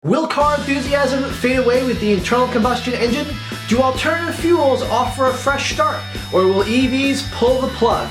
Will car enthusiasm fade away with the internal combustion engine? Do alternative fuels offer a fresh start? Or will EVs pull the plug?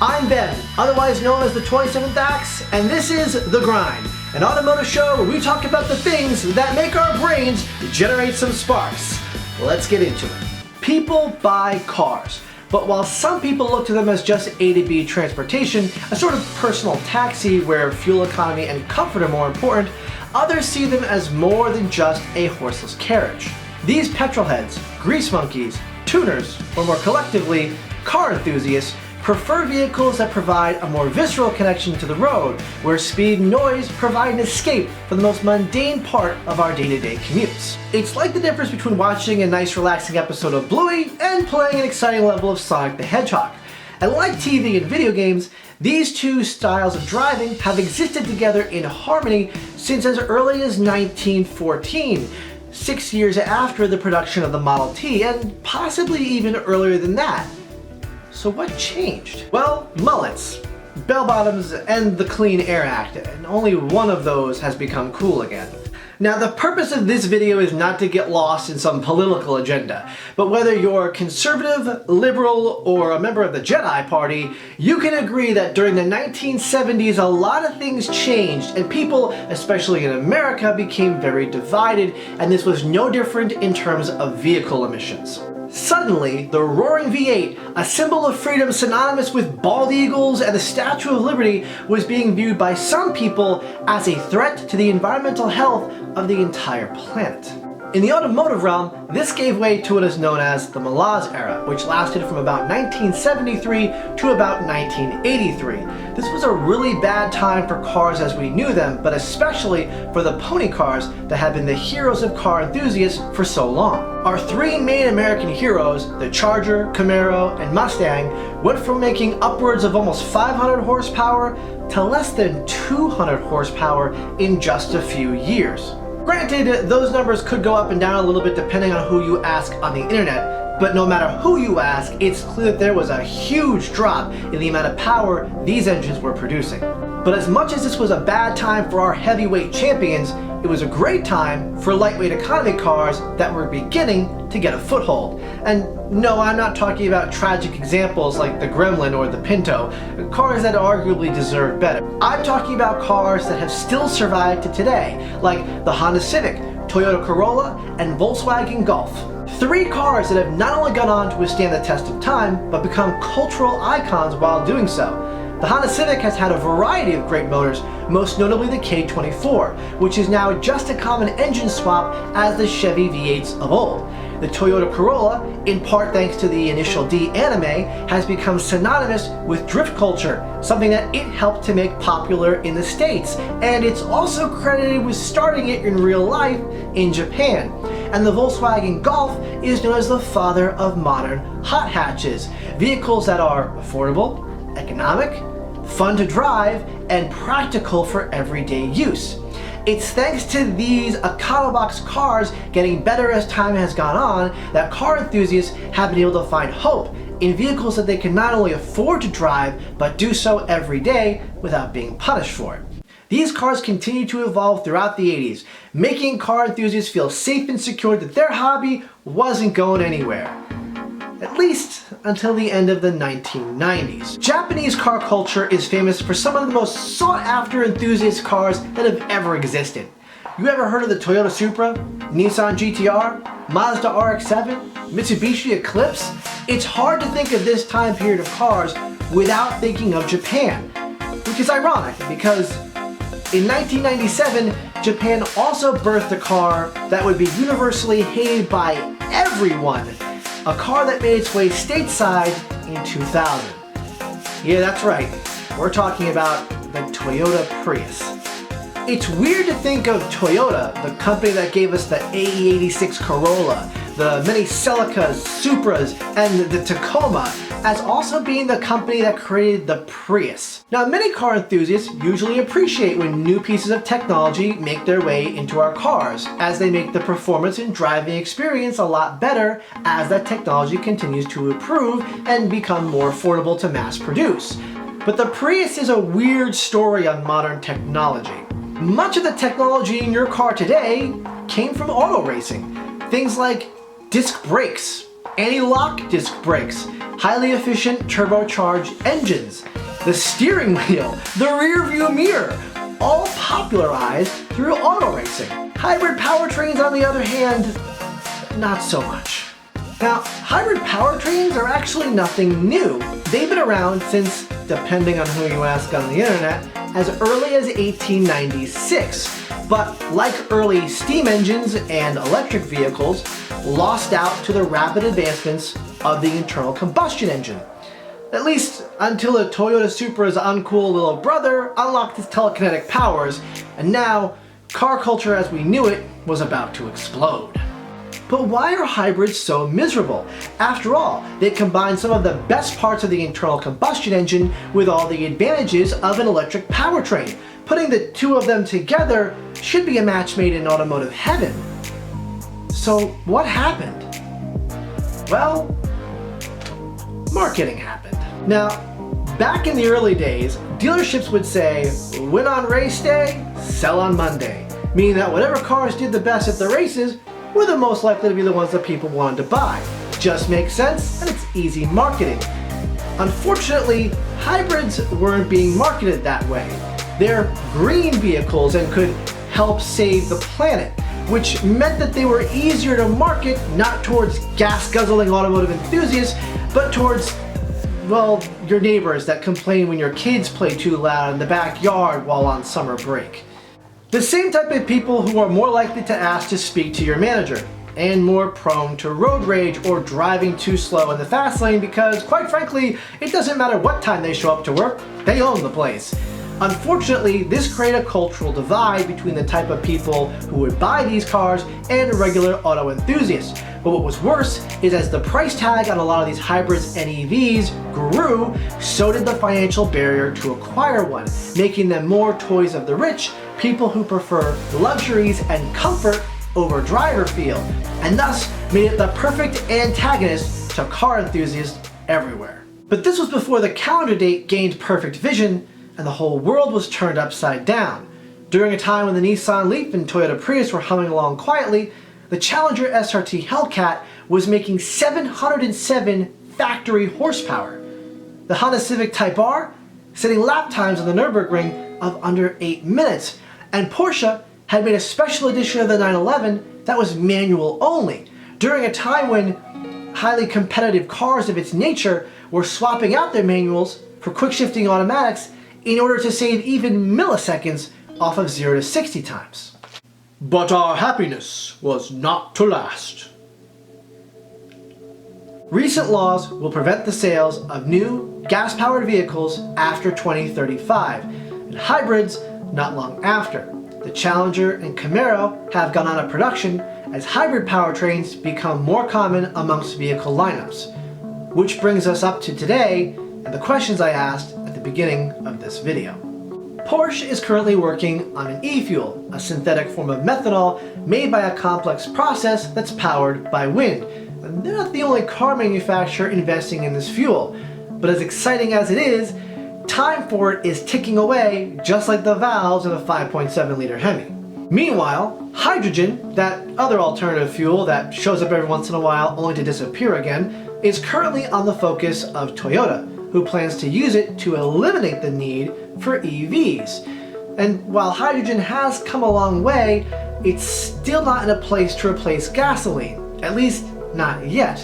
I'm Ben, otherwise known as the 27th Axe, and this is The Grind, an automotive show where we talk about the things that make our brains generate some sparks. Let's get into it. People buy cars, but while some people look to them as just A to B transportation, a sort of personal taxi where fuel economy and comfort are more important, others see them as more than just a horseless carriage. These petrolheads, grease monkeys, tuners, or more collectively, car enthusiasts, prefer vehicles that provide a more visceral connection to the road, where speed and noise provide an escape from the most mundane part of our day-to-day commutes. It's like the difference between watching a nice relaxing episode of Bluey and playing an exciting level of Sonic the Hedgehog. And like TV and video games, these two styles of driving have existed together in harmony since as early as 1914, 6 years after the production of the Model T, and possibly even earlier than that. So what changed? Well, mullets, bell-bottoms, and the Clean Air Act, and only one of those has become cool again. Now, the purpose of this video is not to get lost in some political agenda, but whether you're conservative, liberal, or a member of the Jedi Party, you can agree that during the 1970s a lot of things changed and people, especially in America, became very divided, and this was no different in terms of vehicle emissions. Suddenly, the roaring V8, a symbol of freedom synonymous with bald eagles and the Statue of Liberty, was being viewed by some people as a threat to the environmental health of the entire planet. In the automotive realm, this gave way to what is known as the Malaz era, which lasted from about 1973 to about 1983. This was a really bad time for cars as we knew them, but especially for the pony cars that have been the heroes of car enthusiasts for so long. Our three main American heroes, the Charger, Camaro, and Mustang, went from making upwards of almost 500 horsepower to less than 200 horsepower in just a few years. Granted, those numbers could go up and down a little bit depending on who you ask on the internet, but no matter who you ask, it's clear that there was a huge drop in the amount of power these engines were producing. But as much as this was a bad time for our heavyweight champions, it was a great time for lightweight economy cars that were beginning to get a foothold. And no, I'm not talking about tragic examples like the Gremlin or the Pinto, cars that arguably deserve better. I'm talking about cars that have still survived to today, like the Honda Civic, Toyota Corolla, and Volkswagen Golf. Three cars that have not only gone on to withstand the test of time, but become cultural icons while doing so. The Honda Civic has had a variety of great motors, most notably the K24, which is now just a common engine swap as the Chevy V8s of old. The Toyota Corolla, in part thanks to the Initial D anime, has become synonymous with drift culture, something that it helped to make popular in the States, and it's also credited with starting it in real life in Japan. And the Volkswagen Golf is known as the father of modern hot hatches, vehicles that are affordable, economic, fun to drive, and practical for everyday use. It's thanks to these econobox cars getting better as time has gone on that car enthusiasts have been able to find hope in vehicles that they can not only afford to drive, but do so every day without being punished for it. These cars continue to evolve throughout the 80s, making car enthusiasts feel safe and secure that their hobby wasn't going anywhere. At least until the end of the 1990s. Japanese car culture is famous for some of the most sought-after enthusiast cars that have ever existed. You ever heard of the Toyota Supra, Nissan GTR, Mazda RX-7, Mitsubishi Eclipse? It's hard to think of this time period of cars without thinking of Japan, which is ironic because in 1997, Japan also birthed a car that would be universally hated by everyone. A car that made its way stateside in 2000. Yeah, that's right. We're talking about the Toyota Prius. It's weird to think of Toyota, the company that gave us the AE86 Corolla, the many Celicas, Supras, and the Tacoma, as also being the company that created the Prius. Now, many car enthusiasts usually appreciate when new pieces of technology make their way into our cars, as they make the performance and driving experience a lot better as that technology continues to improve and become more affordable to mass produce. But the Prius is a weird story on modern technology. Much of the technology in your car today came from auto racing. Things like disc brakes, anti-lock disc brakes, highly efficient turbocharged engines, the steering wheel, the rear view mirror, all popularized through auto racing. Hybrid powertrains, on the other hand, not so much. Now, hybrid powertrains are actually nothing new. They've been around since, depending on who you ask on the internet, as early as 1896. But like early steam engines and electric vehicles, lost out to the rapid advancements of the internal combustion engine. At least until the Toyota Supra's uncool little brother unlocked its telekinetic powers, and now car culture as we knew it was about to explode. But why are hybrids so miserable? After all, they combine some of the best parts of the internal combustion engine with all the advantages of an electric powertrain. Putting the two of them together should be a match made in automotive heaven. So what happened? Well, marketing happened. Now, back in the early days, dealerships would say, win on race day, sell on Monday. Meaning that whatever cars did the best at the races were the most likely to be the ones that people wanted to buy. Just makes sense, and it's easy marketing. Unfortunately, hybrids weren't being marketed that way. They're green vehicles and could help save the planet, which meant that they were easier to market not towards gas-guzzling automotive enthusiasts, but towards, well, your neighbors that complain when your kids play too loud in the backyard while on summer break. The same type of people who are more likely to ask to speak to your manager, and more prone to road rage or driving too slow in the fast lane because, quite frankly, it doesn't matter what time they show up to work, they own the place. Unfortunately, this created a cultural divide between the type of people who would buy these cars and regular auto enthusiasts. But what was worse is as the price tag on a lot of these hybrids and EVs grew, so did the financial barrier to acquire one, making them more toys of the rich, people who prefer luxuries and comfort over driver feel, and thus made it the perfect antagonist to car enthusiasts everywhere. But this was before the calendar date gained perfect vision and the whole world was turned upside down. During a time when the Nissan Leaf and Toyota Prius were humming along quietly, the Challenger SRT Hellcat was making 707 factory horsepower. The Honda Civic Type R setting lap times on the Nürburgring of under 8 minutes, and Porsche had made a special edition of the 911 that was manual only, during a time when highly competitive cars of its nature were swapping out their manuals for quick-shifting automatics in order to save even milliseconds off of 0 to 60 times. But our happiness was not to last. Recent laws will prevent the sales of new gas-powered vehicles after 2035, and hybrids not long after. The Challenger and Camaro have gone out of production as hybrid powertrains become more common amongst vehicle lineups. Which brings us up to today and the questions I asked at the beginning of this video. Porsche is currently working on an e-fuel, a synthetic form of methanol made by a complex process that's powered by wind. And they're not the only car manufacturer investing in this fuel, but as exciting as it is, time for it is ticking away just like the valves in a 5.7 liter Hemi. Meanwhile, hydrogen, that other alternative fuel that shows up every once in a while only to disappear again, is currently on the focus of Toyota, who plans to use it to eliminate the need for EVs. And while hydrogen has come a long way, it's still not in a place to replace gasoline, at least not yet.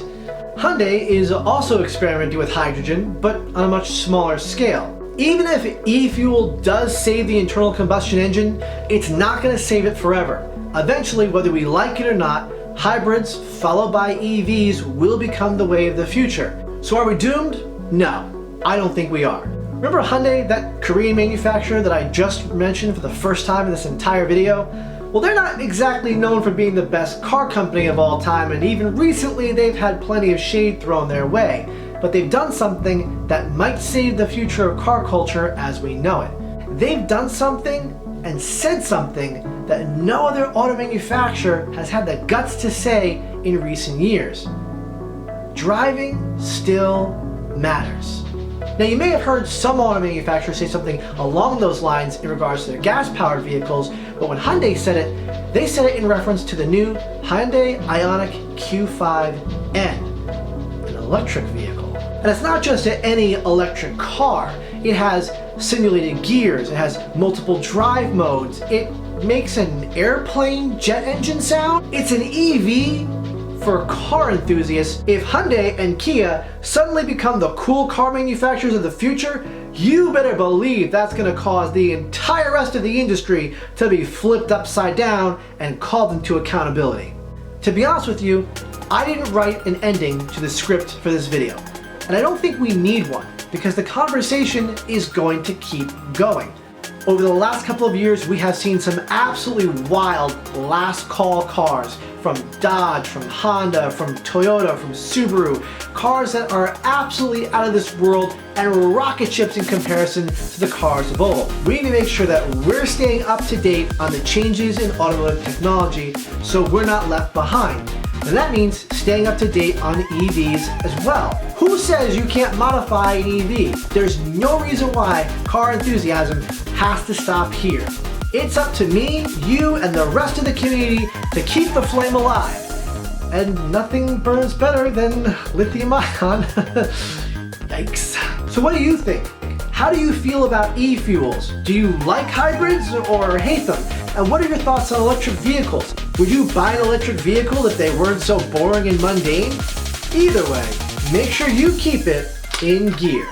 Hyundai is also experimenting with hydrogen, but on a much smaller scale. Even if e-fuel does save the internal combustion engine, it's not going to save it forever. Eventually, whether we like it or not, hybrids followed by EVs will become the way of the future. So are we doomed? No, I don't think we are. Remember Hyundai, that Korean manufacturer that I just mentioned for the first time in this entire video? Well, they're not exactly known for being the best car company of all time, and even recently they've had plenty of shade thrown their way. But they've done something that might save the future of car culture as we know it. They've done something and said something that no other auto manufacturer has had the guts to say in recent years. Driving still matters. Now you may have heard some auto manufacturers say something along those lines in regards to their gas-powered vehicles, but when Hyundai said it, they said it in reference to the new Hyundai Ioniq Q5N, an electric vehicle. And it's not just any electric car. It has simulated gears, it has multiple drive modes, it makes an airplane jet engine sound. It's an EV for car enthusiasts. If Hyundai and Kia suddenly become the cool car manufacturers of the future, you better believe that's going to cause the entire rest of the industry to be flipped upside down and called into accountability. To be honest with you, I didn't write an ending to the script for this video, and I don't think we need one, because the conversation is going to keep going. Over the last couple of years, we have seen some absolutely wild last call cars from Dodge, from Honda, from Toyota, from Subaru, cars that are absolutely out of this world and rocket ships in comparison to the cars of old. We need to make sure that we're staying up to date on the changes in automotive technology so we're not left behind. And that means staying up to date on EVs as well. Who says you can't modify an EV? There's no reason why car enthusiasm has to stop here. It's up to me, you, and the rest of the community to keep the flame alive. And nothing burns better than lithium ion. Yikes. So what do you think? How do you feel about e-fuels? Do you like hybrids or hate them? And what are your thoughts on electric vehicles? Would you buy an electric vehicle if they weren't so boring and mundane? Either way, make sure you keep it in gear.